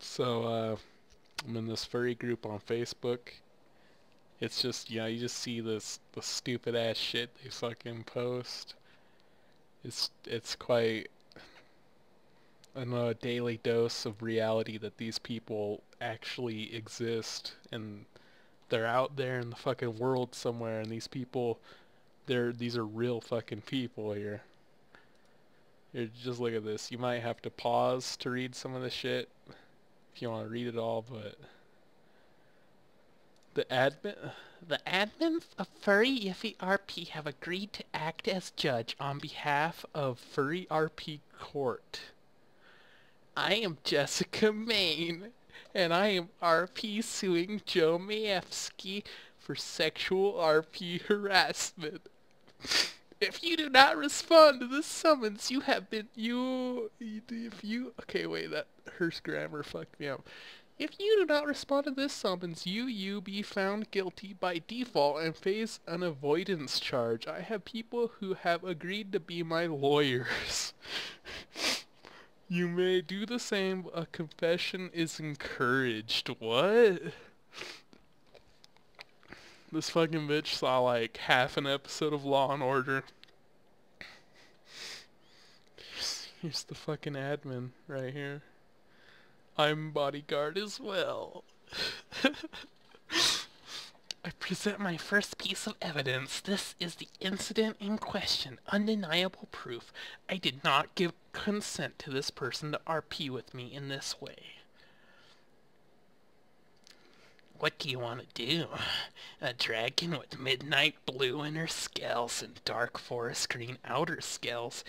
So, I'm in this furry group on Facebook. It's just, you just see the stupid ass shit they fucking post. It's quite, I don't know, a daily dose of reality that these people actually exist and they're out there in the fucking world somewhere, and these people, these are real fucking people here. Here, just look at this. You might have to pause to read some of the shit if you want to read it all, but the admins of Furry Yiffy RP have agreed to act as judge on behalf of Furry RP Court. I am Jessica Main, and I am RP suing Joe Maevsky for sexual RP harassment. If you do not respond to this summons, you have been, okay, wait, that, her grammar fucked me up. If you do not respond to this summons, you be found guilty by default and face an avoidance charge. I have people who have agreed to be my lawyers. You may do the same. A confession is encouraged. What? This fucking bitch saw like half an episode of Law and Order. Here's the fucking admin right here. I'm bodyguard as well. I present my first piece of evidence. This is the incident in question. Undeniable proof. I did not give consent to this person to RP with me in this way. What do you want to do? A dragon with midnight blue inner scales and dark forest green outer scales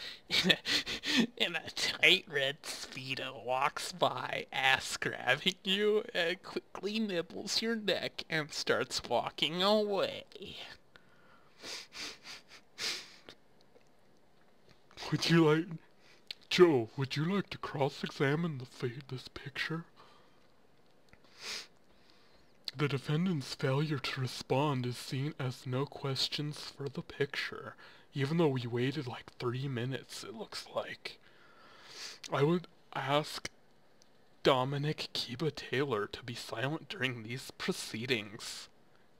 in a tight red speedo walks by, ass grabbing you, and quickly nibbles your neck and starts walking away. Would you like... Joe, would you like to cross-examine this picture? The defendant's failure to respond is seen as no questions for the picture, even though we waited like 3 minutes, it looks like. I would ask Dominic Kiba Taylor to be silent during these proceedings.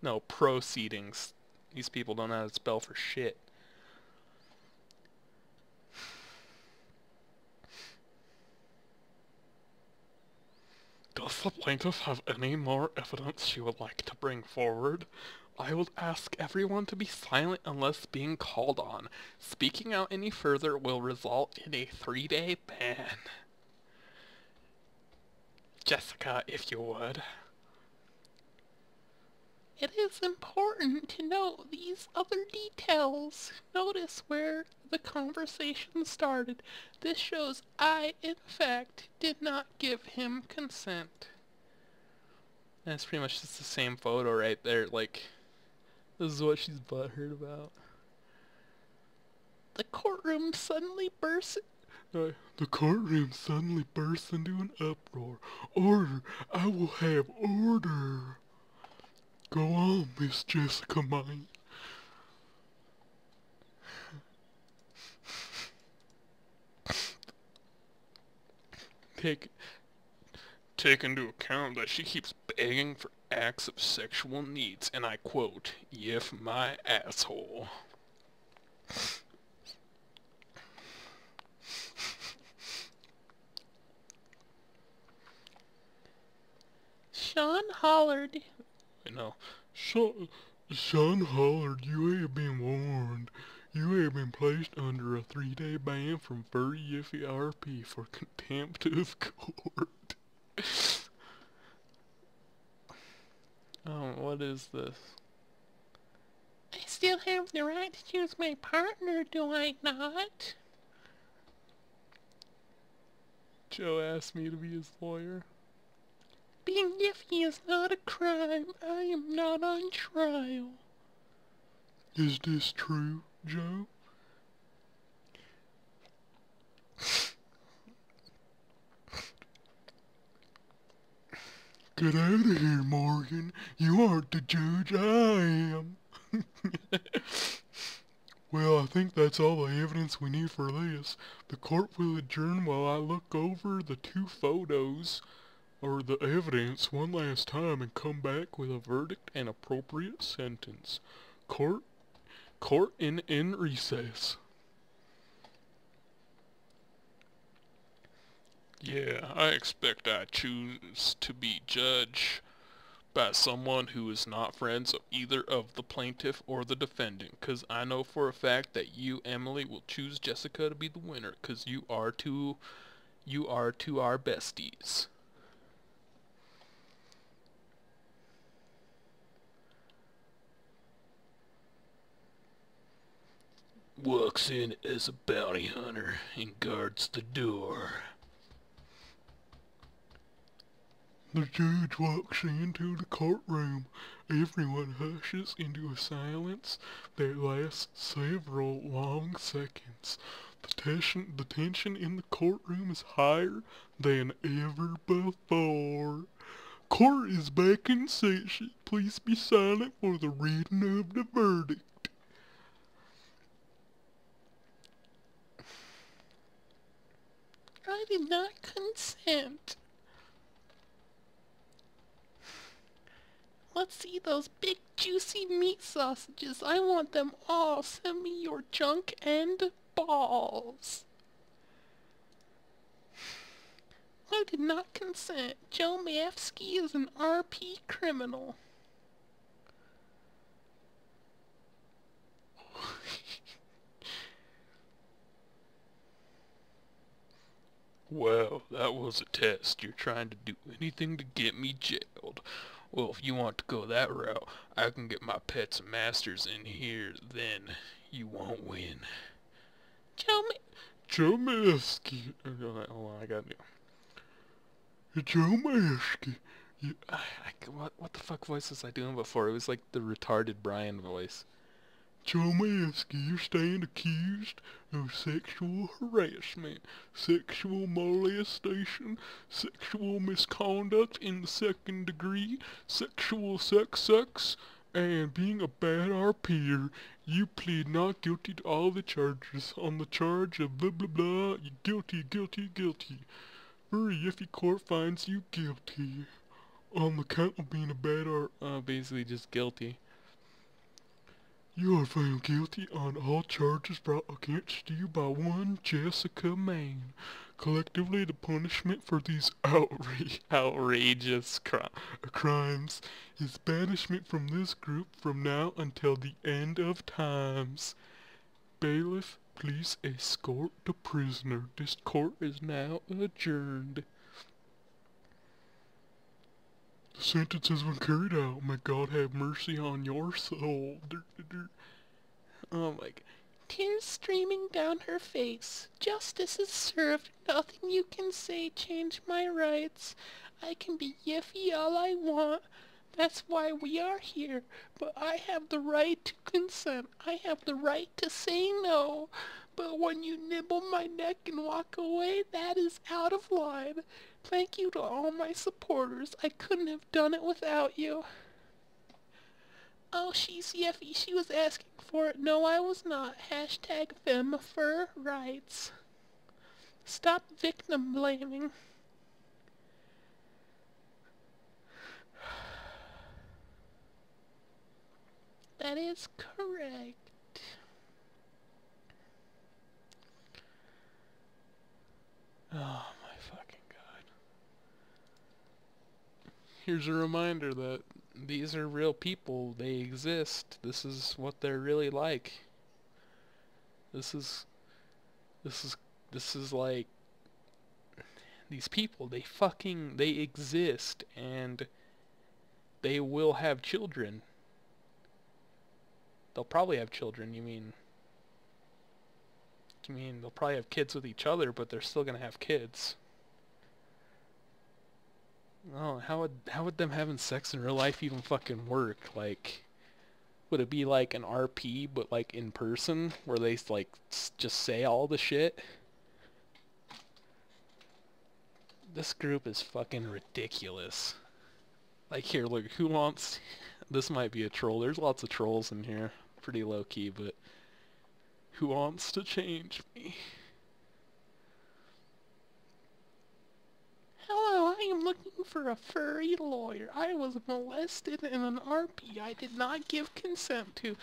No, proceedings. These people don't know how to spell for shit. Does the plaintiff have any more evidence she would like to bring forward? I will ask everyone to be silent unless being called on. Speaking out any further will result in a 3-day ban. Jessica, if you would. It is important to note these other details. Notice where the conversation started. This shows I, in fact, did not give him consent. That's pretty much just the same photo right there. Like, this is what she's butthurt about. The courtroom suddenly burst. The courtroom suddenly bursts into an uproar. Order! I will have order! Go on, Miss Jessica Main. Take into account that she keeps begging for acts of sexual needs, and I quote, "Yiff my asshole." Sean hollered. No. Sean hollered, you have been warned. You have been placed under a 3-day ban from Furry Yiffy RP for contempt of court. Oh, what is this? I still have the right to choose my partner, do I not? Joe asked me to be his lawyer. Being Yiffy is not a crime. I am not on trial. Is this true, Joe? Get out of here, Morgan. You aren't the judge, I am. Well, I think that's all the evidence we need for this. The court will adjourn while I look over the 2 photos or the evidence one last time and come back with a verdict and appropriate sentence. Court in recess. Yeah, I expect I choose to be judged by someone who is not friends of either of the plaintiff or the defendant, 'cause I know for a fact that you, Emily, will choose Jessica to be the winner, 'cause you are to our besties. Walks in as a bounty hunter and guards the door. The judge walks into the courtroom. Everyone hushes into a silence that lasts several long seconds. The tension in the courtroom is higher than ever before. Court is back in session. Please be silent for the reading of the verdict. I did not consent. Let's see those big juicy meat sausages. I want them all. Send me your junk and balls. I did not consent. Joe Mafsky is an RP criminal. Well, that was a test. You're trying to do anything to get me jailed. Well, if you want to go that route, I can get my pets and masters in here, then you won't win. Joe Mafsky. Hold on, I got you. Joe Mafsky. What the fuck voice was I doing before? It was like the retarded Brian voice. Joe Mafsky, you stand accused of sexual harassment, sexual molestation, sexual misconduct in the second degree, sexual sex, and being a bad RPer. You plead not guilty to all the charges. On the charge of blah blah blah, you guilty. Furry Yiffy Court finds you guilty. On the count of being a bad basically just guilty. You are found guilty on all charges brought against you by one Jessica Maine. Collectively, the punishment for these outrageous crimes is banishment from this group from now until the end of times. Bailiff, please escort the prisoner. This court is now adjourned. The sentence has been carried out. May God have mercy on your soul. Oh my god. Tears streaming down her face. Justice is served. Nothing you can say change my rights. I can be Yiffy all I want. That's why we are here. But I have the right to consent. I have the right to say no. But when you nibble my neck and walk away, that is out of line. Thank you to all my supporters. I couldn't have done it without you. Oh, she's Yiffy. She was asking for it. No, I was not. Hashtag #FemFurRights. Stop victim blaming. That is correct. Oh my fucking god. Here's a reminder that these are real people. They exist. This is what they're really like. This is like these people, they exist and they will have children. They'll probably have children, you mean they'll probably have kids with each other, but they're still gonna have kids. Oh, how would them having sex in real life even fucking work? Like, would it be like an RP, but like in person, where they like just say all the shit? This group is fucking ridiculous. Like, here, look, who wants... This might be a troll. There's lots of trolls in here. Pretty low-key, but... Who wants to change me? Hello, I am looking for a furry lawyer. I was molested in an RP. I did not give consent to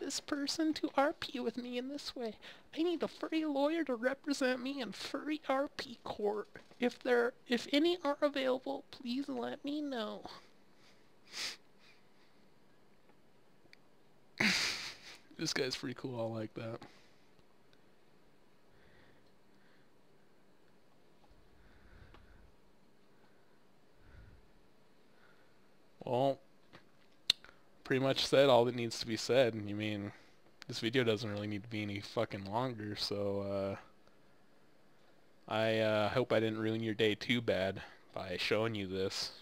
this person to RP with me in this way. I need a furry lawyer to represent me in furry RP court. If any are available, please let me know. This guy's pretty cool. I like that. Well, pretty much said all that needs to be said. I mean, this video doesn't really need to be any fucking longer, so I hope I didn't ruin your day too bad by showing you this.